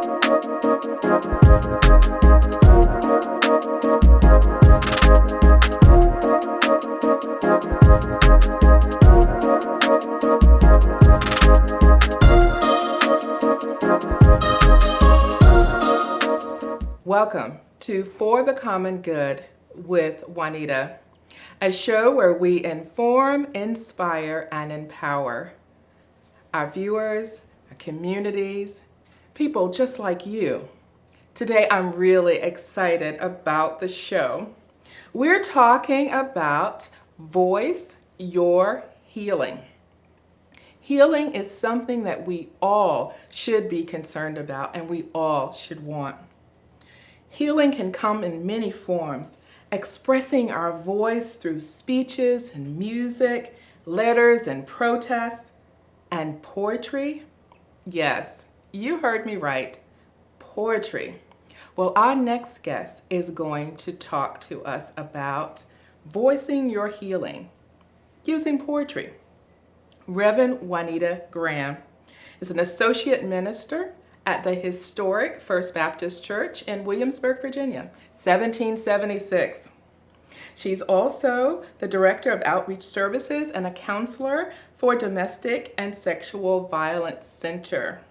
Welcome to For the Common Good with Juanita, a show where we inform, inspire, and empower our viewers, our communities, people just like you. Today, I'm really excited about the show. We're talking about Voice Your Healing. Healing is something that we all should be concerned about and we all should want. Healing can come in many forms, expressing our voice through speeches and music, letters and protests, and poetry. Yes, you heard me right, poetry. Well, our next guest is going to talk to us about voicing your healing using poetry. Reverend Juanita Graham is an associate minister at the historic First Baptist Church in Williamsburg, Virginia, 1776. She's also the director of outreach services and a counselor for Domestic and Sexual Violence Center,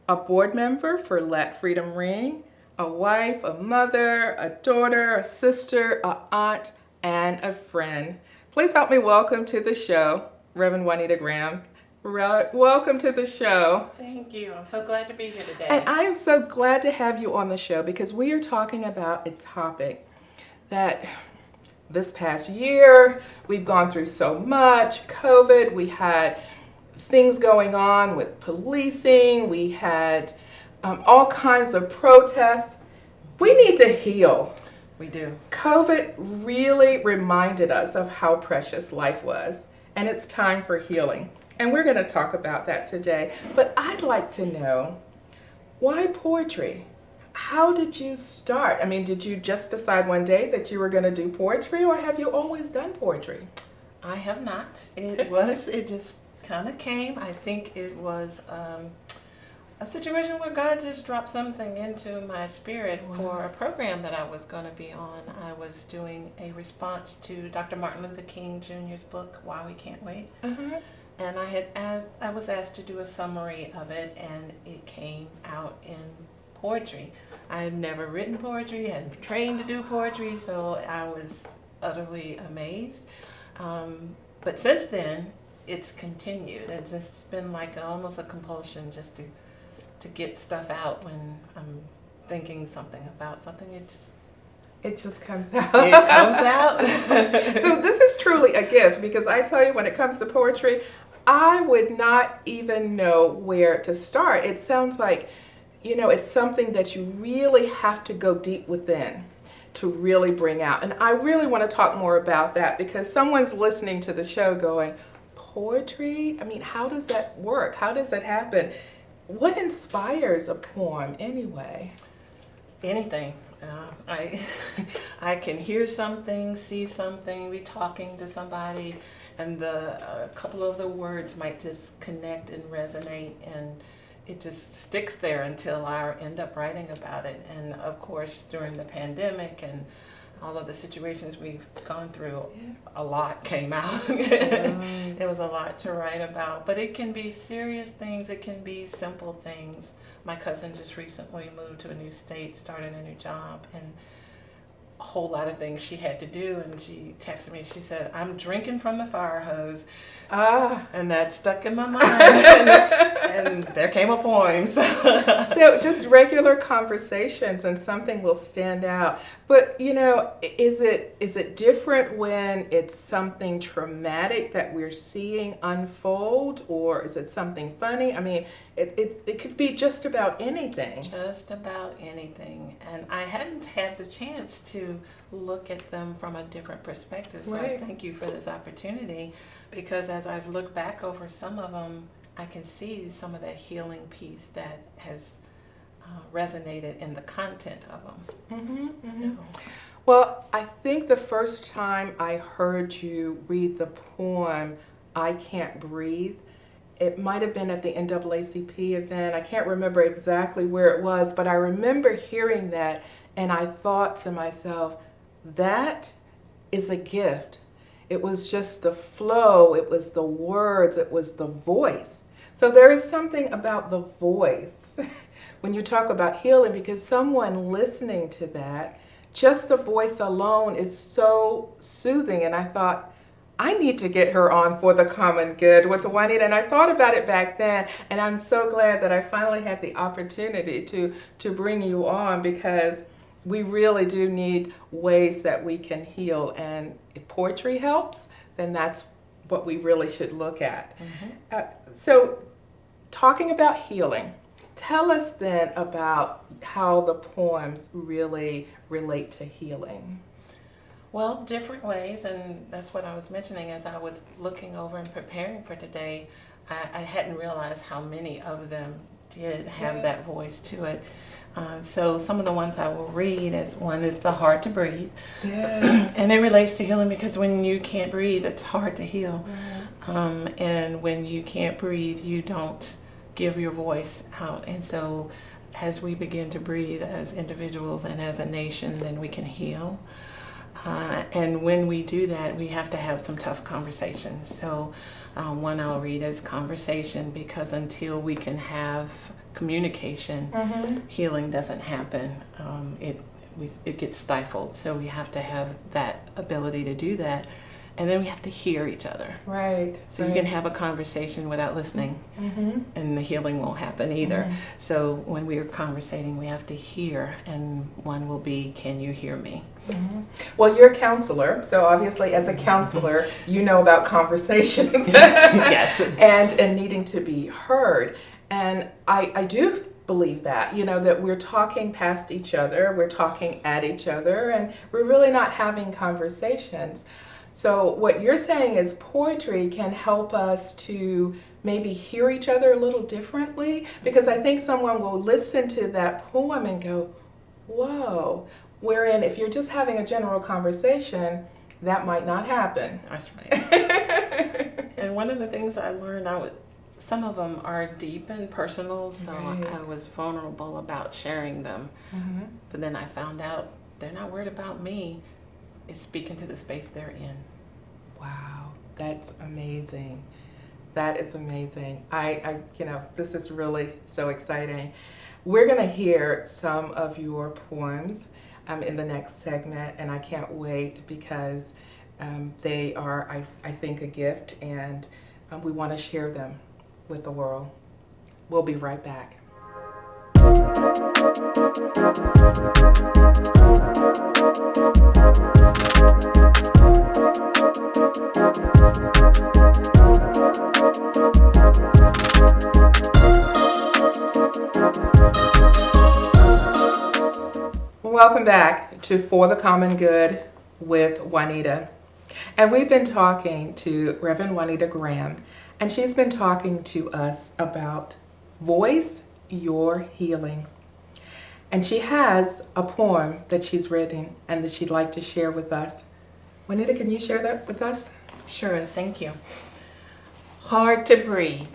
a board member for Let Freedom Ring, a wife, a mother, a daughter, a sister, an aunt, and a friend. Please help me welcome to the show, Reverend Juanita Graham. Welcome to the show. Thank you. I'm so glad to be here today. And I am so glad to have you on the show because we are talking about a topic that this past year we've gone through so much. COVID, we had things going on with policing, we had all kinds of protests. We need to heal. We do. COVID really reminded us of how precious life was, and it's time for healing. And we're going to talk about that today. But I'd like to know, why poetry? How did you start? I mean, did you just decide one day that you were going to do poetry, or have you always done poetry? I have not. It just kind of came. I think it was a situation where God just dropped something into my spirit for a program that I was going to be on. I was doing a response to Dr. Martin Luther King Jr.'s book, Why We Can't Wait. Uh-huh. And I was asked to do a summary of it, and it came out in poetry. I had never written poetry, hadn't trained to do poetry, so I was utterly amazed. But since then, it's continued. It's just been like almost a compulsion just to get stuff out when I'm thinking something about something. It just comes out. It comes out. So this is truly a gift, because I tell you, when it comes to poetry, I would not even know where to start. It sounds like, it's something that you really have to go deep within to really bring out. And I really want to talk more about that, because someone's listening to the show going, poetry? I mean, how does that work? How does that happen? What inspires a poem anyway? Anything. I can hear something, see something, be talking to somebody, and a couple of the words might just connect and resonate, and it just sticks there until I end up writing about it. And of course, during the pandemic and all of the situations we've gone through, a lot came out. It was a lot to write about, but it can be serious things, it can be simple things. My cousin just recently moved to a new state, started a new job, and a whole lot of things she had to do, and she texted me, she said, I'm drinking from the fire hose. And that stuck in my mind. and there came a poem. So just regular conversations and something will stand out. But is it different when it's something traumatic that we're seeing unfold, or is it something funny? I mean, it could be just about anything. Just about anything. And I hadn't had the chance to look at them from a different perspective. So Right. I thank you for this opportunity, because as I've looked back over some of them, I can see some of that healing piece that has resonated in the content of them. Mm-hmm, mm-hmm. So, Well, I think the first time I heard you read the poem, I Can't Breathe, It might have been at the NAACP event. I can't remember exactly where it was, but I remember hearing that, and I thought to myself, that is a gift. It was just the flow, it was the words, it was the voice. So there is something about the voice when you talk about healing, because someone listening to that, just the voice alone is so soothing. And I thought, I need to get her on For the Common Good with Juanita. And I thought about it back then, and I'm so glad that I finally had the opportunity to bring you on, because we really do need ways that we can heal. And if poetry helps, then that's what we really should look at. So talking about healing, tell us then about how the poems really relate to healing. Well, different ways, and that's what I was mentioning as I was looking over and preparing for today. I hadn't realized how many of them did have that voice to it. So some of the ones I will read is one is The Hard to Breathe. Yeah. And it relates to healing, because when you can't breathe, it's hard to heal. And when you can't breathe, you don't give your voice out. And so as we begin to breathe as individuals and as a nation, then we can heal. And when we do that, we have to have some tough conversations. So one I'll read is Conversation, because until we can have communication, healing doesn't happen. It gets stifled. So we have to have that ability to do that. And then we have to hear each other. Right. So you can have a conversation without listening, and the healing won't happen either. So when we are conversating, we have to hear, and one will be, can you hear me? Well, you're a counselor, so obviously as a counselor, you know about conversations. Yes. and needing to be heard. And I do believe that, that we're talking past each other, we're talking at each other, and we're really not having conversations. So what you're saying is poetry can help us to maybe hear each other a little differently, because I think someone will listen to that poem and go, whoa. Wherein if you're just having a general conversation, that might not happen. That's right. And one of the things I learned, some of them are deep and personal, so I was vulnerable about sharing them. But then I found out they're not worried about me. It's speaking to the space they're in. Wow, that's amazing. That is amazing. I this is really so exciting. We're going to hear some of your poems in the next segment, and I can't wait, because they are, I think, a gift, and we want to share them with the world. We'll be right back. Welcome back to For the Common Good with Juanita. And we've been talking to Reverend Juanita Graham, and she's been talking to us about Voice Your Healing. And she has a poem that she's written and that she'd like to share with us. Juanita, can you share that with us? Sure, thank you. Hard to breathe.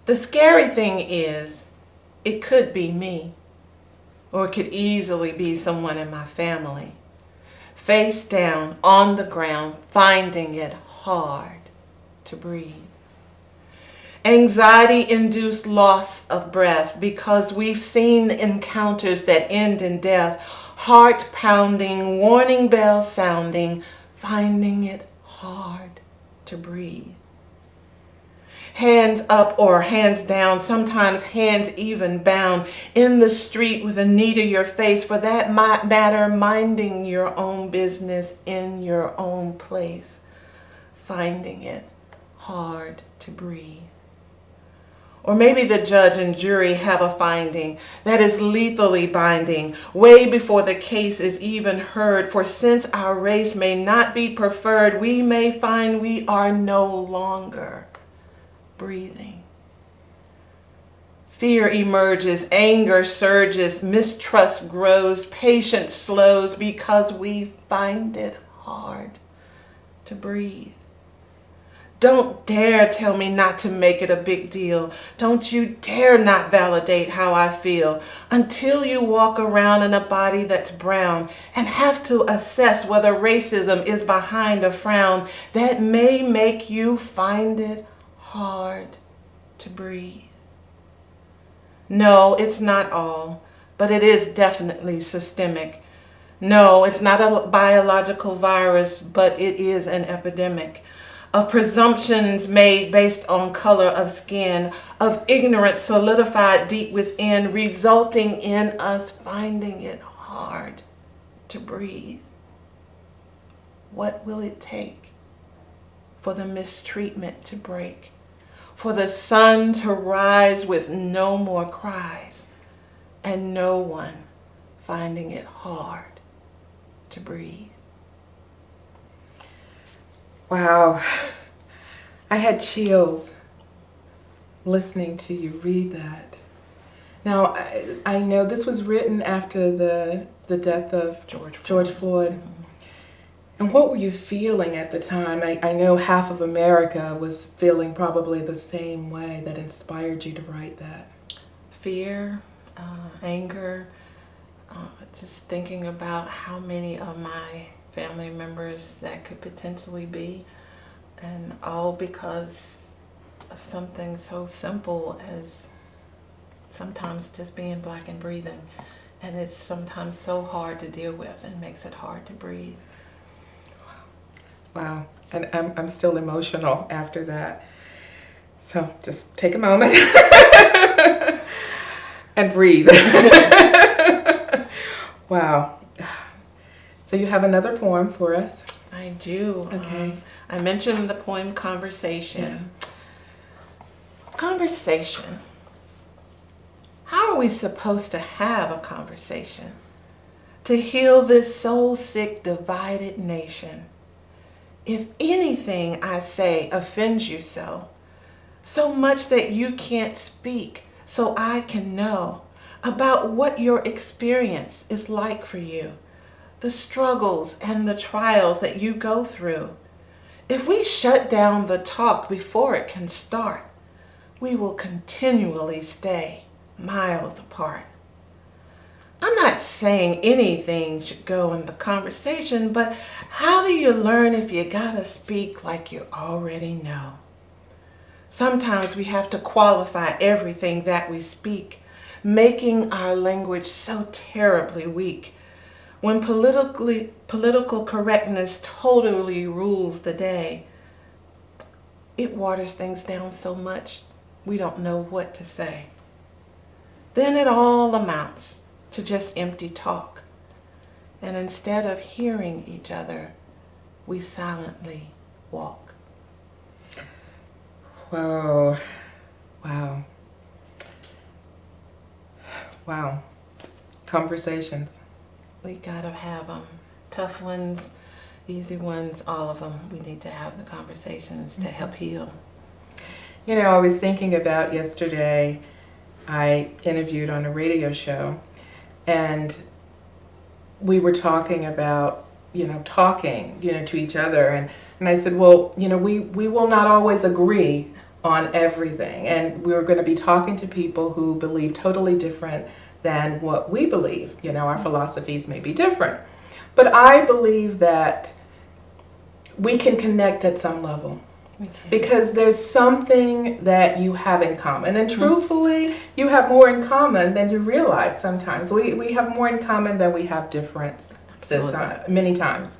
The scary thing is, it could be me, or it could easily be someone in my family. Face down on the ground, finding it hard to breathe. Anxiety-induced loss of breath, because we've seen encounters that end in death. Heart pounding, warning bells sounding, finding it hard to breathe. Hands up or hands down, sometimes hands even bound, in the street with a knee to your face, for that matter, minding your own business in your own place, finding it hard to breathe. Or maybe the judge and jury have a finding that is lethally binding, way before the case is even heard, for since our race may not be preferred, we may find we are no longer breathing. Fear emerges, anger surges, mistrust grows, patience slows, because we find it hard to breathe. Don't dare tell me not to make it a big deal. Don't you dare not validate how I feel until you walk around in a body that's brown and have to assess whether racism is behind a frown that may make you find it hard to breathe. No, it's not all, but it is definitely systemic. No, it's not a biological virus, but it is an epidemic of presumptions made based on color of skin, of ignorance solidified deep within, resulting in us finding it hard to breathe. What will it take for the mistreatment to break, for the sun to rise with no more cries, and no one finding it hard to breathe? Wow, I had chills listening to you read that. Now, I know this was written after the death of George Floyd. Mm-hmm. And what were you feeling at the time? I know half of America was feeling probably the same way that inspired you to write that. Fear, anger, just thinking about how many of my family members that could potentially be, and all because of something so simple as sometimes just being Black and breathing. And it's sometimes so hard to deal with and makes it hard to breathe. Wow, and I'm still emotional after that. So just take a moment and breathe. Wow. So you have another poem for us. I do. Okay. I mentioned the poem Conversation. Yeah. Conversation. How are we supposed to have a conversation to heal this soul-sick, divided nation? If anything I say offends you so much that you can't speak so I can know about what your experience is like for you, the struggles and the trials that you go through. If we shut down the talk before it can start, we will continually stay miles apart. I'm not saying anything should go in the conversation, but how do you learn if you gotta speak like you already know? Sometimes we have to qualify everything that we speak, making our language so terribly weak. When political correctness totally rules the day, it waters things down so much we don't know what to say. Then it all amounts to just empty talk. And instead of hearing each other, we silently walk. Whoa. Wow. Wow. Conversations. We gotta have them. Tough ones, easy ones, all of them. We need to have the conversations to help heal. You know, I was thinking about yesterday, I interviewed on a radio show, and we were talking about, talking, to each other. And I said, well, we will not always agree on everything. And we're going to be talking to people who believe totally different than what we believe. Our philosophies may be different. But I believe that we can connect at some level. Okay. Because there's something that you have in common. And truthfully, you have more in common than you realize sometimes. We have more in common than we have differences many times.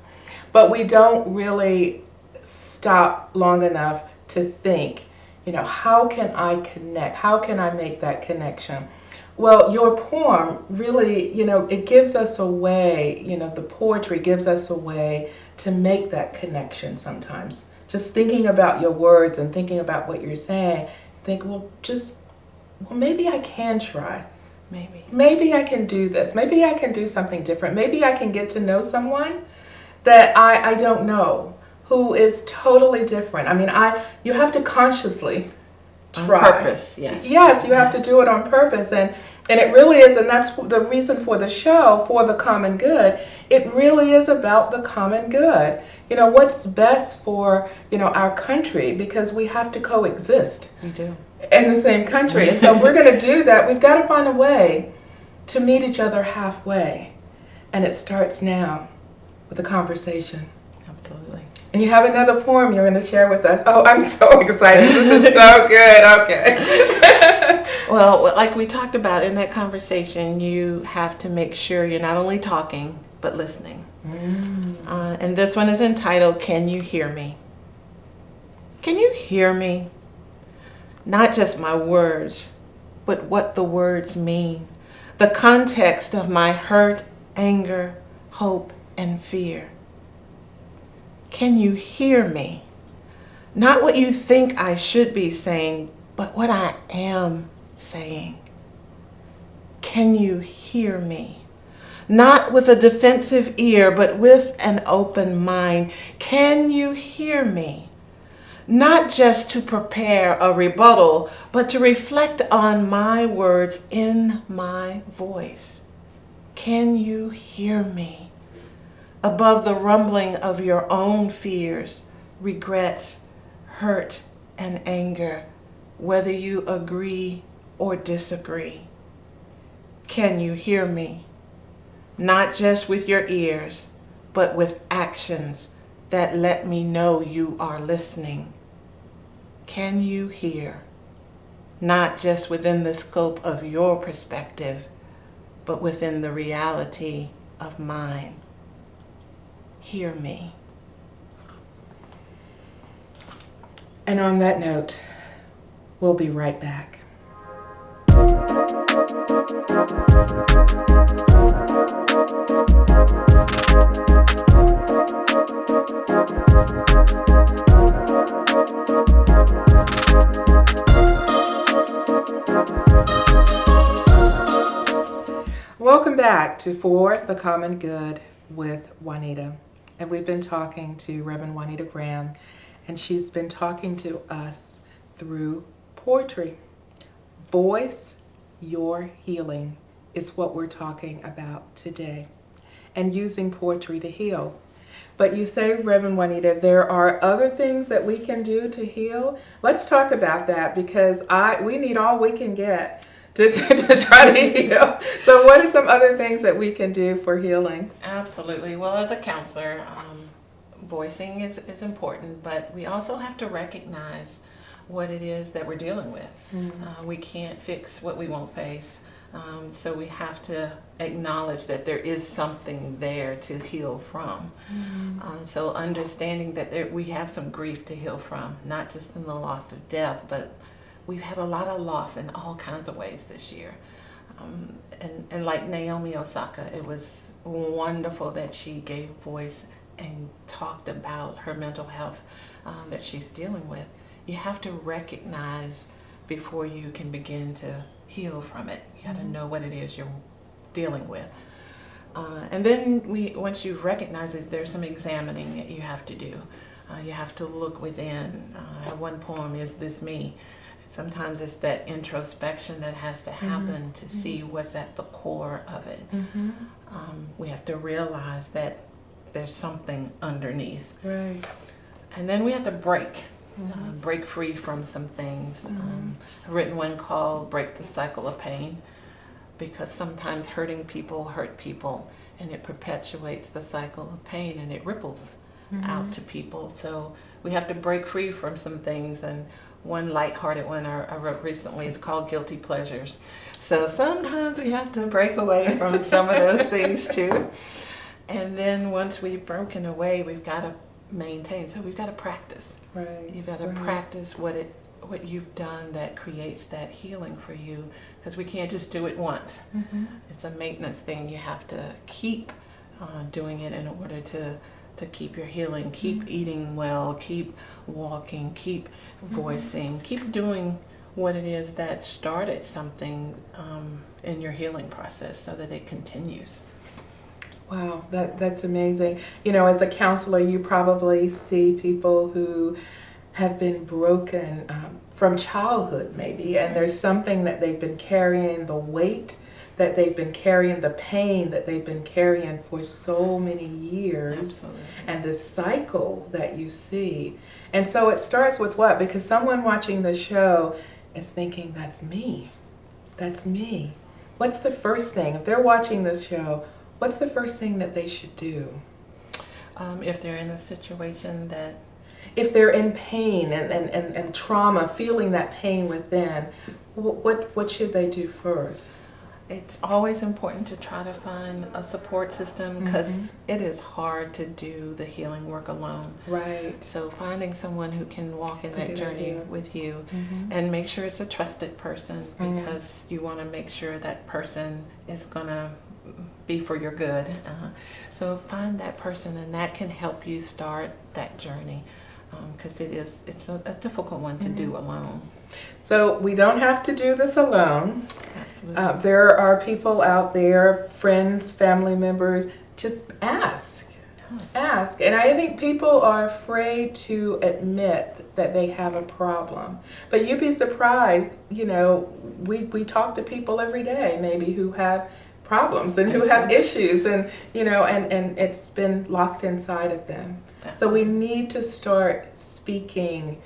But we don't really stop long enough to think, how can I connect? How can I make that connection? Well, your poem really, it gives us a way, the poetry gives us a way to make that connection sometimes. Just thinking about your words and thinking about what you're saying, think, maybe I can try. Maybe I can do this. Maybe I can do something different. Maybe I can get to know someone that I don't know, who is totally different. I mean, you have to consciously try. On purpose, yes. Yes, you have to do it on purpose. And it really is, and that's the reason for the show, For the Common Good. It really is about the common good. What's best for, our country, because we have to coexist. We do. In the same country. And so if we're going to do that, we've got to find a way to meet each other halfway. And it starts now with a conversation. Absolutely. And you have another poem you're going to share with us. Oh, I'm so excited. This is so good. Okay. Well, like we talked about in that conversation, you have to make sure you're not only talking, but listening. And this one is entitled, Can You Hear Me? Can you hear me? Not just my words, but what the words mean. The context of my hurt, anger, hope, and fear. Can you hear me? Not what you think I should be saying, but what I am saying. Can you hear me? Not with a defensive ear, but with an open mind. Can you hear me? Not just to prepare a rebuttal, but to reflect on my words in my voice. Can you hear me? Above the rumbling of your own fears, regrets, hurt, and anger, whether you agree or disagree. Can you hear me? Not just with your ears, but with actions that let me know you are listening. Can you hear? Not just within the scope of your perspective, but within the reality of mine. Hear me. And on that note, we'll be right back. Welcome back to For the Common Good with Juanita. And we've been talking to Reverend Juanita Graham, and she's been talking to us through poetry. Voice your healing is what we're talking about today, and using poetry to heal. But you say, Reverend Juanita, there are other things that we can do to heal. Let's talk about that, because we need all we can get to try to heal. So what are some other things that we can do for healing? Absolutely. Well, as a counselor, voicing is important, but we also have to recognize what it is that we're dealing with. We can't fix what we won't face. So we have to acknowledge that there is something there to heal from. So understanding that we have some grief to heal from, not just in the loss of death, but we've had a lot of loss in all kinds of ways this year. And like Naomi Osaka, it was wonderful that she gave voice and talked about her mental health that she's dealing with. You have to recognize before you can begin to heal from it. You got to know what it is you're dealing with. And then once you've recognized it, there's some examining that you have to do. You have to look within. One poem is This Me. Sometimes it's that introspection that has to happen to see what's at the core of it. We have to realize that there's something underneath. Right. And then we have to break free from some things. I've written one called Break the Cycle of Pain, because sometimes hurting people hurt people, and it perpetuates the cycle of pain, and it ripples out to people. So we have to break free from some things. And one lighthearted one I wrote recently is called Guilty Pleasures. So sometimes we have to break away from some of those things too. And then once we've broken away, we've got to maintain. So we've got to practice. Right. You've got to practice what you've done that creates that healing for you, because we can't just do it once. It's a maintenance thing. You have to keep doing it in order to keep your healing, keep eating well, keep walking, keep voicing, keep doing what it is that started something in your healing process, so that it continues. Wow, that's amazing. As a counselor, you probably see people who have been broken from childhood maybe, and there's something that they've been carrying, the weight that they've been carrying, the pain that they've been carrying for so many years. Absolutely. And this cycle that you see. And so it starts with what? Because someone watching the show is thinking, that's me. That's me. What's the first thing, if they're watching this show, what's the first thing that they should do? If they're in a situation that... If they're in pain and trauma, feeling that pain within, what should they do first? It's always important to try to find a support system, because it is hard to do the healing work alone. Right. So finding someone who can walk in That's a that good journey idea. with you, and make sure it's a trusted person, because you want to make sure that person is going to be for your good. So find that person, and that can help you start that journey, because it's a difficult one to do alone. So we don't have to do this alone. Absolutely. There are people out there, friends, family members, just ask. Yes. Ask. And I think people are afraid to admit that they have a problem. But you'd be surprised, you know, we talk to people every day maybe who have problems and who have issues, and you know, and it's been locked inside of them. So we need to start speaking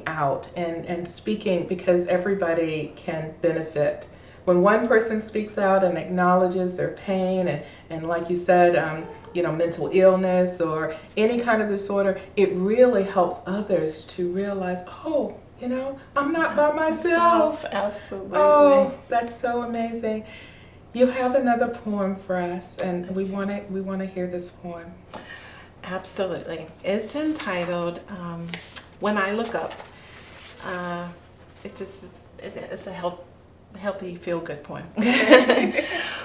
out and speaking, because everybody can benefit. When one person speaks out and acknowledges their pain and like you said, you know, mental illness or any kind of disorder, it really helps others to realize, oh, you know, I'm not by myself. Absolutely. Oh, that's so amazing. You have another poem for us, and we want to hear this poem. Absolutely. It's entitled When I Look Up. It's a healthy, feel-good poem.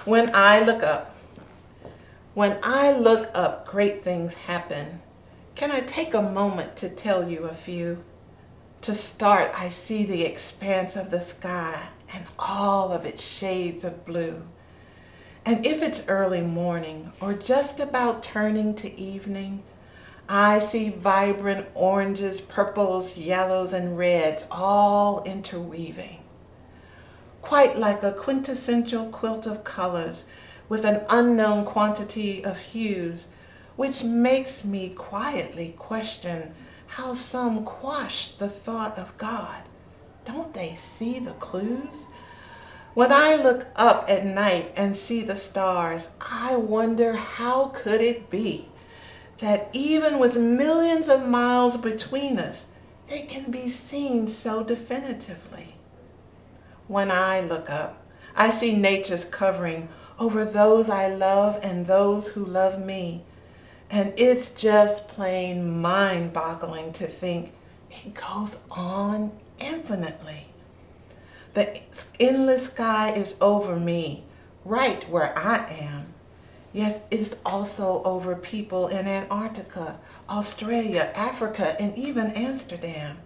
When I look up. When I look up, great things happen. Can I take a moment to tell you a few? To start, I see the expanse of the sky and all of its shades of blue. And if it's early morning or just about turning to evening, I see vibrant oranges, purples, yellows, and reds all interweaving. Quite like a quintessential quilt of colors with an unknown quantity of hues, which makes me quietly question how some quash the thought of God. Don't they see the clues? When I look up at night and see the stars, I wonder how could it be that even with millions of miles between us, they can be seen so definitively. When I look up, I see nature's covering over those I love and those who love me. And it's just plain mind-boggling to think it goes on infinitely. The endless sky is over me, right where I am. Yes, it is also over people in Antarctica, Australia, Africa, and even Amsterdam.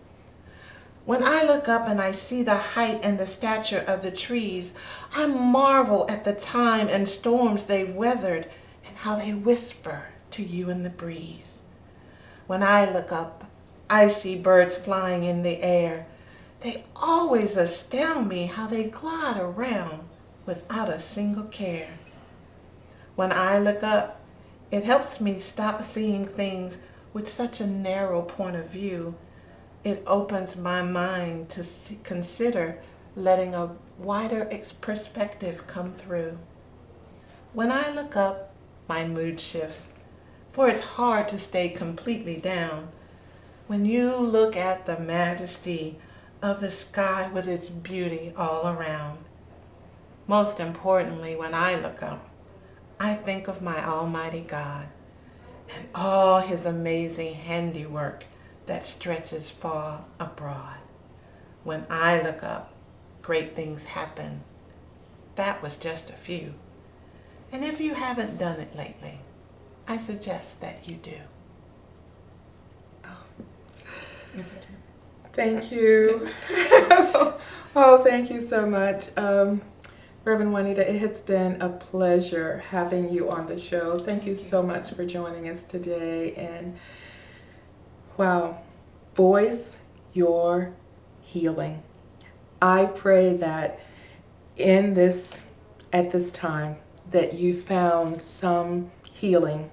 When I look up and I see the height and the stature of the trees, I marvel at the time and storms they've weathered and how they whisper to you in the breeze. When I look up, I see birds flying in the air. They always astound me how they glide around without a single care. When I look up, it helps me stop seeing things with such a narrow point of view. It opens my mind to consider letting a wider perspective come through. When I look up, my mood shifts, for it's hard to stay completely down. When you look at the majesty of the sky with its beauty all around. Most importantly, when I look up, I think of my Almighty God and all His amazing handiwork that stretches far abroad. When I look up, great things happen. That was just a few. And if you haven't done it lately, I suggest that you do. Thank you. Oh, thank you so much. Reverend Juanita, it has been a pleasure having you on the show. Thank you so much for joining us today. And wow, voice your healing. I pray that at this time, that you found some healing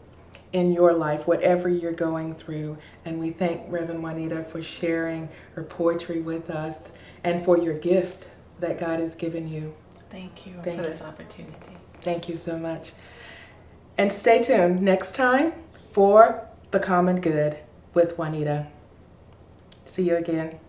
in your life, whatever you're going through. And we thank Reverend Juanita for sharing her poetry with us and for your gift that God has given you. Thank you Thank for you. this opportunity. Thank you so much. And stay tuned next time for The Common Good with Juanita. See you again.